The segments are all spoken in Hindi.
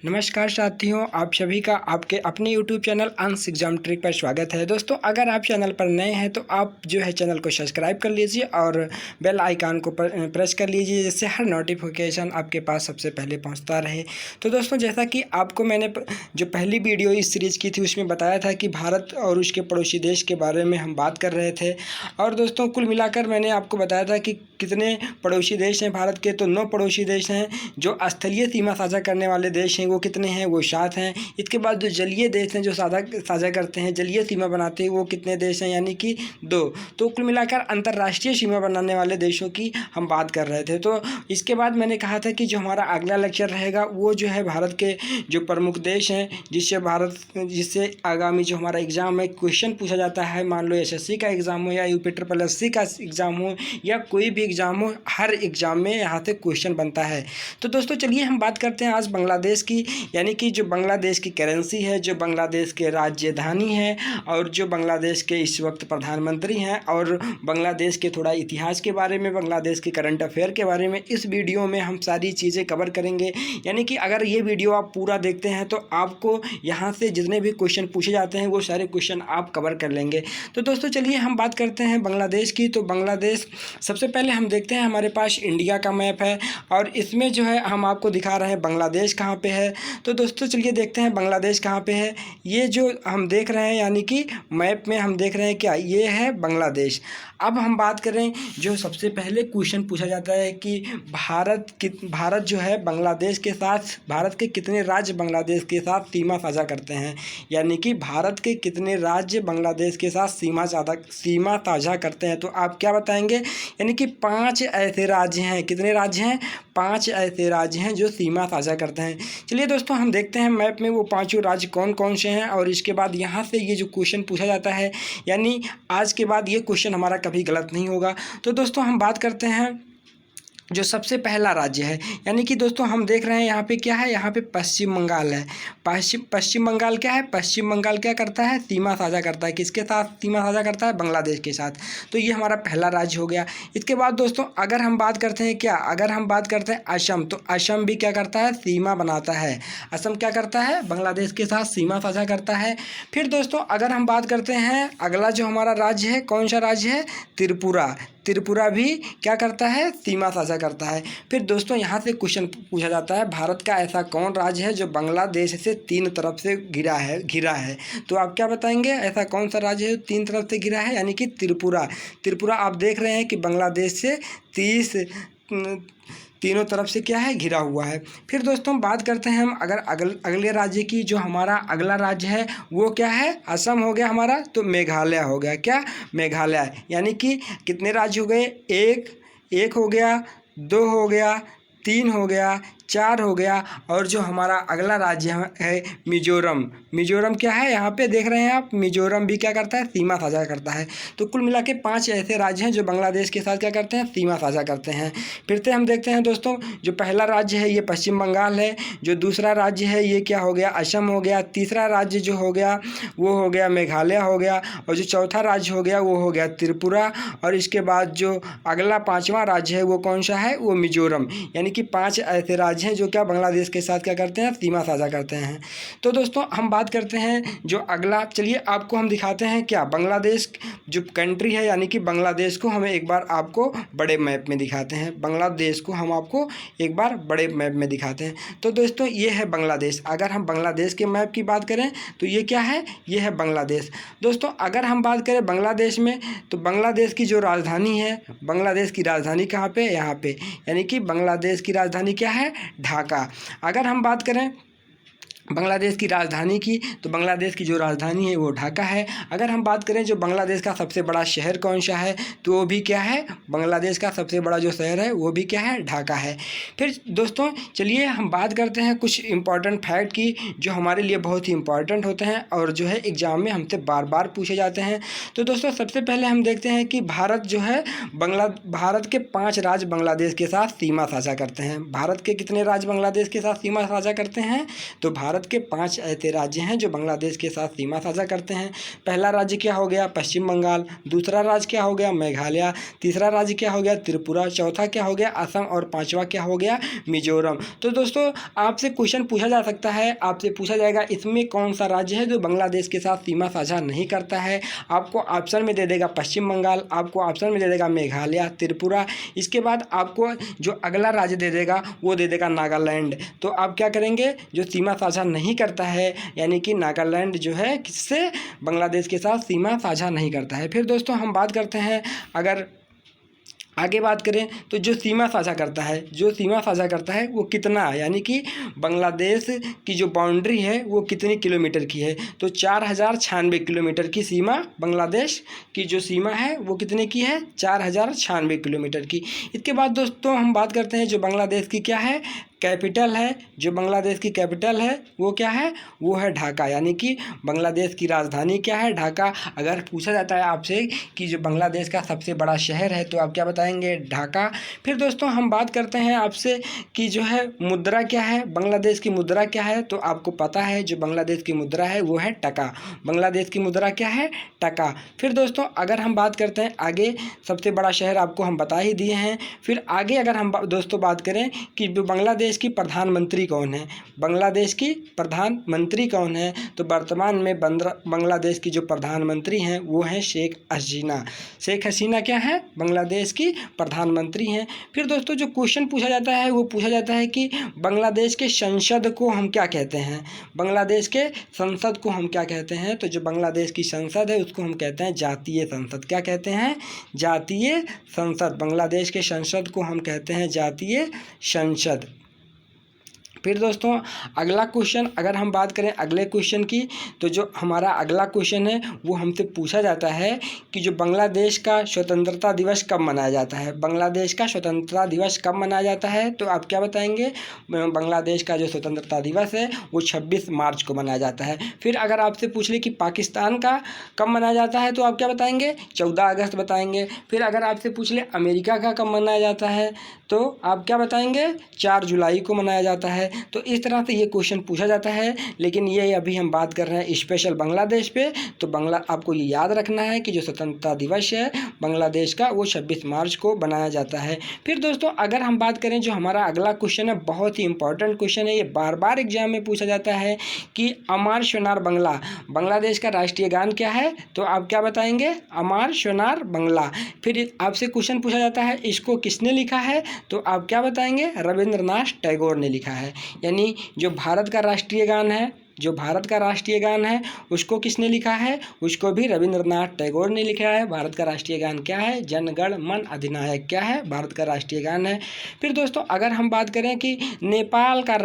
नमस्कार साथियों, आप सभी का आपके अपने YouTube चैनल अंश एग्जाम ट्रिक पर स्वागत है। दोस्तों, अगर आप चैनल पर नए हैं तो आप जो है चैनल को सब्सक्राइब कर लीजिए और बेल आइकन को प्रेस कर लीजिए, जिससे हर नोटिफिकेशन आपके पास सबसे पहले पहुंचता रहे। तो दोस्तों, जैसा कि आपको मैंने जो पहली वीडियो इस सीरीज़ की थी उसमें बताया था कि भारत और उसके पड़ोसी देश के बारे में हम बात कर रहे थे। और दोस्तों, कुल मिलाकर मैंने आपको बताया था कि कितने पड़ोसी देश हैं भारत के। तो 9 पड़ोसी देश हैं। जो स्थलीय सीमा साझा करने वाले देश हैं वो कितने हैं? वो 7 हैं। इसके बाद जो जलीय देश हैं जो साझा करते हैं, जलीय सीमा बनाते हैं, वो कितने देश हैं? यानी कि 2। तो कुल मिलाकर अंतर्राष्ट्रीय सीमा बनाने वाले देशों की हम बात कर रहे थे। तो इसके बाद मैंने कहा था कि जो हमारा अगला लेक्चर रहेगा वो जो है भारत के जो प्रमुख देश हैं जिससे आगामी जो हमारा एग्ज़ाम है क्वेश्चन पूछा जाता है। मान लो SSC का एग्ज़ाम हो या UP का एग्ज़ाम हो या कोई भी एग्ज़ाम हो, हर एग्ज़ाम में यहाँ से क्वेश्चन बनता है। तो दोस्तों, चलिए हम बात करते हैं आज बांग्लादेश की, यानी कि जो बांग्लादेश की करेंसी है, जो बांग्लादेश के राजधानी है और जो बांग्लादेश के इस वक्त प्रधानमंत्री हैं, और बांग्लादेश के थोड़ा इतिहास के बारे में, बांग्लादेश के करंट अफेयर के बारे में इस वीडियो में हम सारी चीज़ें कवर करेंगे। यानी कि अगर ये वीडियो आप पूरा देखते हैं तो आपको यहाँ से जितने भी क्वेश्चन पूछे जाते हैं वो सारे क्वेश्चन आप कवर कर लेंगे। तो दोस्तों, चलिए हम बात करते हैं बांग्लादेश की। तो बांग्लादेश सबसे पहले हम देखते हैं, हमारे पास इंडिया का मैप है और इसमें जो है हम आपको दिखा रहे हैं बांग्लादेश कहाँ पे है। तो दोस्तों, चलिए देखते हैं बांग्लादेश कहाँ पे है। ये जो हम देख रहे हैं, यानी कि मैप में हम देख रहे हैं क्या, ये है बांग्लादेश। अब हम बात करें, जो सबसे पहले क्वेश्चन पूछा जाता है कि भारत जो है बांग्लादेश के साथ, भारत के कितने राज्य बांग्लादेश के साथ सीमा साझा करते हैं? यानी कि भारत के कितने राज्य बांग्लादेश के साथ सीमा साझा करते हैं? तो आप क्या बताएंगे? यानी कि 5 ऐसे राज्य हैं। कितने राज्य हैं? 5 ऐसे राज्य हैं जो सीमा साझा करते हैं। चलिए दोस्तों, हम देखते हैं मैप में वो 5 राज्य कौन कौन से हैं और इसके बाद यहाँ से ये जो क्वेश्चन पूछा जाता है, यानी आज के बाद ये क्वेश्चन हमारा कभी गलत नहीं होगा। तो दोस्तों, हम बात करते हैं जो सबसे पहला राज्य है, यानी कि दोस्तों हम देख रहे हैं यहाँ पे क्या है, यहाँ पे पश्चिम बंगाल है। पश्चिम बंगाल क्या है? पश्चिम बंगाल क्या करता है? सीमा साझा करता है। किसके साथ सीमा साझा करता है? बांग्लादेश के साथ। तो ये हमारा पहला राज्य हो गया। इसके बाद दोस्तों, अगर हम बात करते हैं क्या, अगर हम बात करते हैं असम, तो असम भी क्या करता है? सीमा बनाता है। असम क्या करता है? बांग्लादेश के साथ सीमा साझा करता है। फिर दोस्तों, अगर हम बात करते हैं अगला जो हमारा राज्य है, कौन सा राज्य है? त्रिपुरा। त्रिपुरा भी क्या करता है? सीमा साझा करता है। फिर दोस्तों, यहाँ से क्वेश्चन पूछा जाता है, भारत का ऐसा कौन राज्य है जो बांग्लादेश से 3 तरफ से घिरा है? तो आप क्या बताएंगे? ऐसा कौन सा राज्य है 3 तरफ से घिरा है? यानी कि त्रिपुरा। त्रिपुरा आप देख रहे हैं कि बांग्लादेश से 3 तरफ से क्या है? घिरा हुआ है। फिर दोस्तों, बात करते हैं हम अगर अगले राज्य की। जो हमारा अगला राज्य है वो क्या है? असम हो गया हमारा। तो मेघालय हो गया। क्या? मेघालय। यानी कि कितने राज्य हो गए? एक हो गया, 2 हो गया, 3 हो गया, 4 हो गया, और जो हमारा अगला राज्य है मिजोरम। मिजोरम क्या है? यहाँ पे देख रहे हैं आप, मिजोरम भी क्या करता है? सीमा साझा करता है। तो कुल मिला के 5 ऐसे राज्य हैं जो बांग्लादेश के साथ क्या करते हैं? सीमा साझा करते हैं। फिर से हम देखते हैं दोस्तों, जो पहला राज्य है ये पश्चिम बंगाल है। जो दूसरा राज्य है ये क्या हो गया? असम हो गया। तीसरा राज्य जो हो गया वो हो गया मेघालय हो गया, और जो चौथा राज्य हो गया वो हो गया त्रिपुरा, और इसके बाद जो अगला 5वां राज्य है वो कौन सा है? वो मिजोरम। यानी कि 5 ऐसे राज्य हैं जो क्या बांग्लादेश के साथ क्या करते हैं? सीमा साझा करते हैं। तो दोस्तों, हम बात करते हैं जो अगला, चलिए आपको हम दिखाते हैं क्या, बांग्लादेश जो कंट्री है, यानी कि बांग्लादेश को हमें एक बार आपको बड़े मैप में दिखाते हैं। बांग्लादेश को हम आपको एक बार बड़े मैप में दिखाते हैं। तो दोस्तों, ये है बांग्लादेश। अगर हम बांग्लादेश के मैप की बात करें तो ये क्या है? ये है बांग्लादेश। दोस्तों, अगर हम बात करें बांग्लादेश में, तो बांग्लादेश की जो राजधानी है, बांग्लादेश की राजधानी कहाँ पे? यहाँ पे। यानी कि बांग्लादेश की राजधानी क्या है? ढाका। अगर हम बात करें बांग्लादेश की राजधानी की, तो बांग्लादेश की जो राजधानी है वो ढाका है। अगर हम बात करें जो बांग्लादेश का सबसे बड़ा शहर कौन सा है, तो वो भी क्या है? बांग्लादेश का सबसे बड़ा जो शहर है वो भी क्या है? ढाका है। फिर दोस्तों, चलिए हम बात करते हैं कुछ इंपॉर्टेंट फैक्ट की जो हमारे लिए बहुत ही इंपॉर्टेंट होते हैं और जो है एग्ज़ाम में हमसे बार बार पूछे जाते हैं। तो दोस्तों, सबसे पहले हम देखते हैं कि भारत जो है भारत के 5 राज्य बांग्लादेश के साथ सीमा साझा करते हैं। भारत के कितने राज्य बांग्लादेश के साथ सीमा साझा करते हैं? तो भारत भारत के 5 ऐसे राज्य हैं जो बांग्लादेश के साथ सीमा साझा करते हैं। पहला राज्य क्या हो गया? पश्चिम बंगाल। दूसरा राज्य क्या हो गया? मेघालय। तीसरा राज्य क्या हो गया? त्रिपुरा। चौथा क्या हो गया? असम। और पांचवा क्या हो गया? मिजोरम। तो दोस्तों आपसे क्वेश्चन पूछा जा सकता है, आपसे पूछा जाएगा इसमें कौन सा राज्य है जो बांग्लादेश के साथ सीमा साझा नहीं करता है। आपको ऑप्शन में दे देगा पश्चिम बंगाल, आपको ऑप्शन में दे देगा मेघालय, त्रिपुरा। इसके बाद आपको जो अगला राज्य दे देगा वो दे देगा नागालैंड। तो आप क्या करेंगे? जो सीमा साझा नहीं करता है यानी कि नागालैंड जो है किससे? बांग्लादेश के साथ सीमा साझा नहीं करता है। फिर दोस्तों हम बात करते हैं, अगर आगे बात करें तो जो सीमा साझा करता है, जो सीमा साझा करता है वो कितना, यानी कि बांग्लादेश की जो बाउंड्री है वो कितनी किलोमीटर की है? तो 4096 किलोमीटर की सीमा बांग्लादेश की जो सीमा है वो कितने की है? 4096 किलोमीटर की। इसके बाद दोस्तों हम बात करते हैं जो बांग्लादेश की क्या है? कैपिटल है। जो बांग्लादेश की कैपिटल है वो क्या है? वो है ढाका। यानी कि बांग्लादेश की राजधानी क्या है? ढाका। अगर पूछा जाता है आपसे कि जो बांग्लादेश का सबसे बड़ा शहर है तो आप क्या बताएंगे? ढाका। फिर दोस्तों हम बात करते हैं आपसे कि जो है मुद्रा क्या है? बांग्लादेश की मुद्रा क्या है? तो आपको पता है जो बांग्लादेश की मुद्रा है वो है टका। बांग्लादेश की मुद्रा क्या है? टका। फिर दोस्तों अगर हम बात करते हैं आगे, सबसे बड़ा शहर आपको हम बता ही दिए हैं। फिर आगे अगर हम दोस्तों बात करें कि बांग्लादेश की प्रधानमंत्री कौन है? बांग्लादेश की प्रधानमंत्री कौन है? तो वर्तमान में बांग्लादेश की जो प्रधानमंत्री हैं वो हैं शेख हसीना। शेख हसीना क्या है? बांग्लादेश की प्रधानमंत्री हैं। फिर दोस्तों जो क्वेश्चन पूछा जाता है वो पूछा जाता है कि बांग्लादेश के संसद को हम क्या कहते हैं? बांग्लादेश के संसद को हम क्या कहते हैं? तो जो बांग्लादेश की संसद है उसको हम कहते हैं जातीय संसद। क्या कहते हैं? जातीय संसद। बांग्लादेश के संसद को हम कहते हैं जातीय संसद। फिर दोस्तों अगला क्वेश्चन अगर हम बात करें अगले क्वेश्चन की, तो जो हमारा अगला क्वेश्चन है वो हमसे पूछा जाता है कि जो बांग्लादेश का स्वतंत्रता दिवस कब मनाया जाता है? बांग्लादेश का स्वतंत्रता दिवस कब मनाया जाता है? तो आप क्या बताएंगे? बांग्लादेश का जो स्वतंत्रता दिवस है वो 26 मार्च को मनाया जाता है। फिर अगर आपसे पूछ ले कि पाकिस्तान का कब मनाया जाता है तो आप क्या बताएंगे? 14 अगस्त बताएंगे। फिर अगर आपसे पूछ ले अमेरिका का कब मनाया जाता है तो आप क्या बताएंगे? 4 जुलाई को मनाया जाता है। तो इस तरह से ये क्वेश्चन पूछा जाता है, लेकिन ये अभी हम बात कर रहे हैं स्पेशल बांग्लादेश पे। तो आपको ये याद रखना है कि जो स्वतंत्रता दिवस है बांग्लादेश का वो 26 मार्च को बनाया जाता है। फिर दोस्तों अगर हम बात करें जो हमारा अगला क्वेश्चन है, बहुत ही इंपॉर्टेंट क्वेश्चन है, ये बार बार एग्जाम में पूछा जाता है कि अमार शोनार बंगला बांग्लादेश का राष्ट्रीय गान क्या है? तो आप क्या बताएंगे? अमार शोनार बंगला। फिर आपसे क्वेश्चन पूछा जाता है इसको किसने लिखा है? तो आप क्या बताएंगे? रविंद्रनाथ टैगोर ने लिखा है। यानी जो भारत का राष्ट्रीय गान है, जो भारत का राष्ट्रीय गान है उसको किसने लिखा है? उसको भी रविंद्रनाथ टैगोर ने लिखा है। भारत का राष्ट्रीय गान क्या है? जन गण मन अधिनायक क्या है? भारत का राष्ट्रीय गान है। फिर दोस्तों अगर हम बात करें कि नेपाल का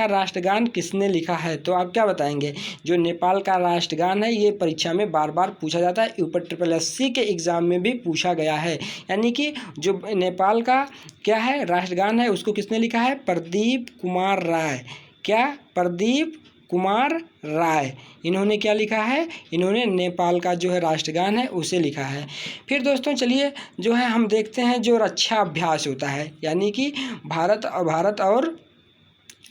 राष्ट्रगान किसने लिखा है? तो आप क्या बताएंगे? जो नेपाल का राष्ट्रगान है ये परीक्षा में बार बार पूछा जाता है, ऊपर SSC के एग्ज़ाम में भी पूछा गया है। यानी कि जो नेपाल का क्या है राष्ट्रगान है उसको किसने लिखा है? प्रदीप कुमार राय। क्या? प्रदीप कुमार राय। इन्होंने क्या लिखा है? इन्होंने नेपाल का जो है राष्ट्रगान है उसे लिखा है। फिर दोस्तों चलिए जो है हम देखते हैं जो रक्षा अभ्यास होता है, यानी कि भारत और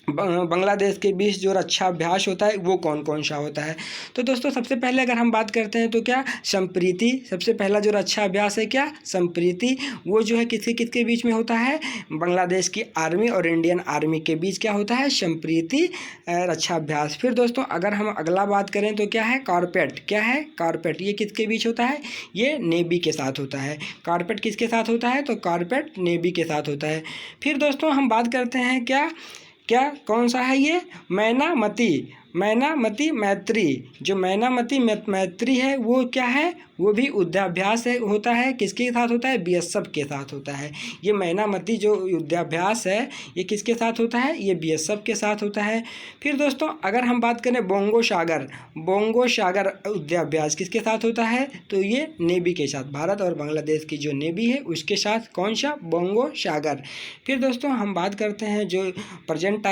बांग्लादेश के बीच जो रक्षा अभ्यास होता है वो कौन कौन सा होता है? तो दोस्तों सबसे पहले अगर हम बात करते हैं तो क्या? संप्रीति। सबसे पहला जो रक्षा अभ्यास है क्या? संप्रीति। वो जो है किसके बीच में होता है? बांग्लादेश की आर्मी और इंडियन आर्मी के बीच क्या होता है? संप्रीति रक्षा अभ्यास। फिर दोस्तों अगर हम अगला बात करें तो क्या है? कारपेट। क्या है? कारपेट। ये किसके बीच होता है? ये नेवी के साथ होता है। कारपेट किसके साथ होता है? तो कारपेट नेवी के साथ होता है। फिर दोस्तों हम बात करते हैं क्या कौन सा है ये? मैनामती मैत्री। जो मैनामती मैत्री है वो क्या है? वो भी युद्धाभ्यास होता है। किसके साथ होता है? BSF के साथ होता है। ये मैनामती जो युद्धाभ्यास है ये किसके साथ होता है? ये BSF के साथ होता है। फिर दोस्तों अगर हम बात करें बोंगो सागर युद्धाभ्यास किसके साथ होता है? तो ये नेवी के साथ, भारत और बांग्लादेश की जो नेवी है उसके साथ। कौन सा? बोंगो सागर। फिर दोस्तों हम बात करते हैं जो प्रेजेंट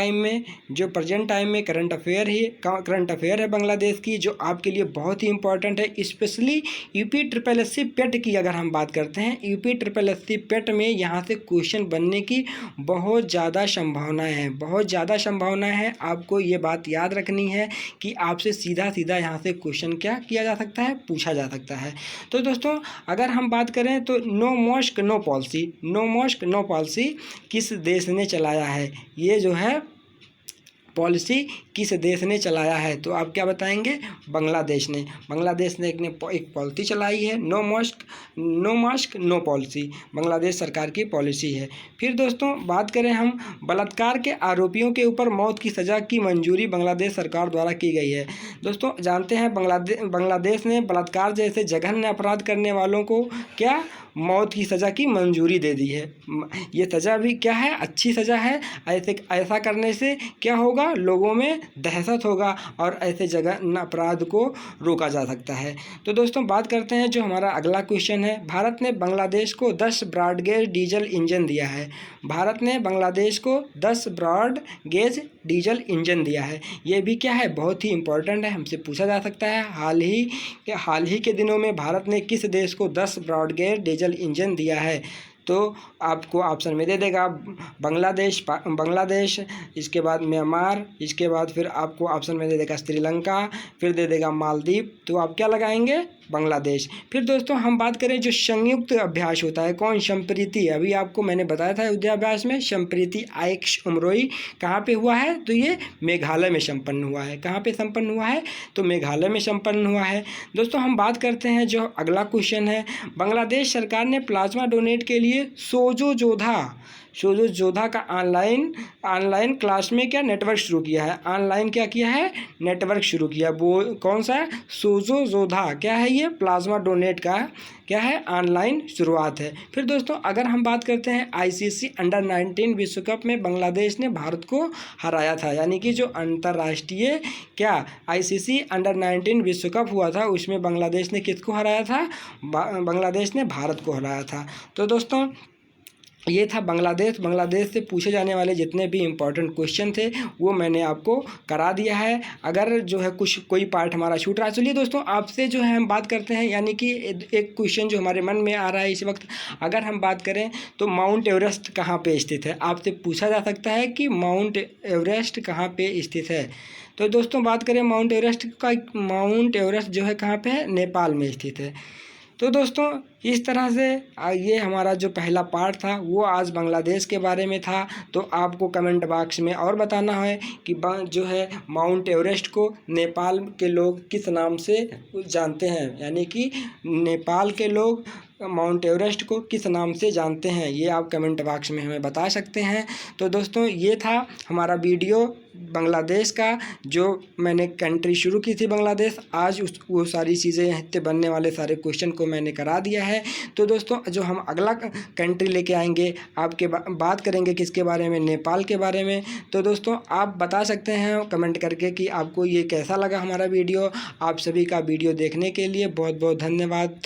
टाइम में करंट अफेयर है करंट अफेयर है बांग्लादेश की, जो आपके लिए बहुत ही इंपॉर्टेंट है। स्पेशली UPSSC पेट की अगर हम बात करते हैं, UPSSC पेट में यहाँ से क्वेश्चन बनने की बहुत ज़्यादा संभावनाएं हैं, बहुत ज़्यादा संभावनाएं हैं। आपको ये बात याद रखनी है कि आपसे सीधा सीधा यहाँ से क्वेश्चन क्या किया जा सकता है, पूछा जा सकता है। तो दोस्तों अगर हम बात करें तो no mask no policy, no mask no policy किस देश ने चलाया है, ये जो है पॉलिसी किस देश ने चलाया है, तो आप क्या बताएंगे, बांग्लादेश ने। बांग्लादेश ने एक पॉलिसी चलाई है, no mask no policy, Bangladesh सरकार की पॉलिसी है। फिर दोस्तों बात करें हम, बलात्कार के आरोपियों के ऊपर मौत की सज़ा की मंजूरी बांग्लादेश सरकार द्वारा की गई है। दोस्तों जानते हैं बांग्लादेश ने बलात्कार जैसे जघन्य अपराध करने वालों को क्या मौत की सज़ा की मंजूरी दे दी है। ये सज़ा भी क्या है, अच्छी सज़ा है। ऐसा करने से क्या होगा, लोगों में दहशत होगा और ऐसे जघन्य अपराध को रोका जा सकता है। तो दोस्तों बात करते हैं जो हमारा अगला क्वेश्चन है, भारत ने बांग्लादेश को 10 ब्रॉड गेज डीजल इंजन दिया है। भारत ने बांग्लादेश को 10 ब्रॉड गेज डीजल इंजन दिया है। ये भी क्या है, बहुत ही इंपॉर्टेंट है, हमसे पूछा जा सकता है। हाल ही के दिनों में भारत ने किस देश को 10 ब्रॉड गेज डीजल इंजन दिया है, तो आपको ऑप्शन में दे देगा बांग्लादेश, इसके बाद म्यांमार, इसके बाद फिर आपको ऑप्शन में दे देगा श्रीलंका, फिर दे देगा मालदीव। तो आप क्या लगाएंगे, बांग्लादेश। फिर दोस्तों हम बात करें जो संयुक्त अभ्यास होता है, कौन, संप्रीति, अभी आपको मैंने बताया था युद्धाभ्यास में, संप्रीति आइक्स उमरोई कहाँ पे हुआ है, तो ये मेघालय में संपन्न हुआ है। कहाँ पे संपन्न हुआ है, तो मेघालय में संपन्न हुआ है। दोस्तों हम बात करते हैं जो अगला क्वेश्चन है, बांग्लादेश सरकार ने प्लाज्मा डोनेट के लिए सोजो जोधा का ऑनलाइन क्लास में क्या नेटवर्क शुरू किया है, ऑनलाइन क्या किया है, नेटवर्क शुरू किया। वो कौन सा है, सोजो जोधा, क्या है ये, प्लाज्मा डोनेट का क्या है, ऑनलाइन शुरुआत है। फिर दोस्तों अगर हम बात करते हैं ICC अंडर 19 विश्व कप में बांग्लादेश ने भारत को हराया था, यानी कि जो अंतर्राष्ट्रीय क्या ICC अंडर 19 विश्व कप हुआ था, उसमें बांग्लादेश ने किसको हराया था, बांग्लादेश ने भारत को हराया था। तो दोस्तों ये था बांग्लादेश से पूछे जाने वाले जितने भी इम्पोर्टेंट क्वेश्चन थे वो मैंने आपको करा दिया है। अगर जो है कोई पार्ट हमारा छूट रहा है, चलिए दोस्तों आपसे जो है हम बात करते हैं, यानी कि एक क्वेश्चन जो हमारे मन में आ रहा है इस वक्त, अगर हम बात करें तो माउंट एवरेस्ट कहाँ पे स्थित है, आपसे पूछा जा सकता है कि माउंट एवरेस्ट कहाँ पे स्थित है। तो दोस्तों बात करें माउंट एवरेस्ट जो है कहाँ पे है, नेपाल में स्थित है। तो दोस्तों इस तरह से ये हमारा जो पहला पार्ट था वो आज बांग्लादेश के बारे में था। तो आपको कमेंट बॉक्स में और बताना है कि जो है माउंट एवरेस्ट को नेपाल के लोग किस नाम से जानते हैं, यानी कि नेपाल के लोग माउंट एवरेस्ट को किस नाम से जानते हैं, ये आप कमेंट बॉक्स में हमें बता सकते हैं। तो दोस्तों ये था हमारा वीडियो बांग्लादेश का, जो मैंने कंट्री शुरू की थी बांग्लादेश, आज वो सारी चीज़ें यहाँ बनने वाले सारे क्वेश्चन को मैंने करा दिया है। तो दोस्तों जो हम अगला कंट्री लेके आएंगे आपके बात करेंगे किसके बारे में, नेपाल के बारे में। तो दोस्तों आप बता सकते हैं कमेंट करके कि आपको ये कैसा लगा हमारा वीडियो। आप सभी का वीडियो देखने के लिए बहुत बहुत धन्यवाद।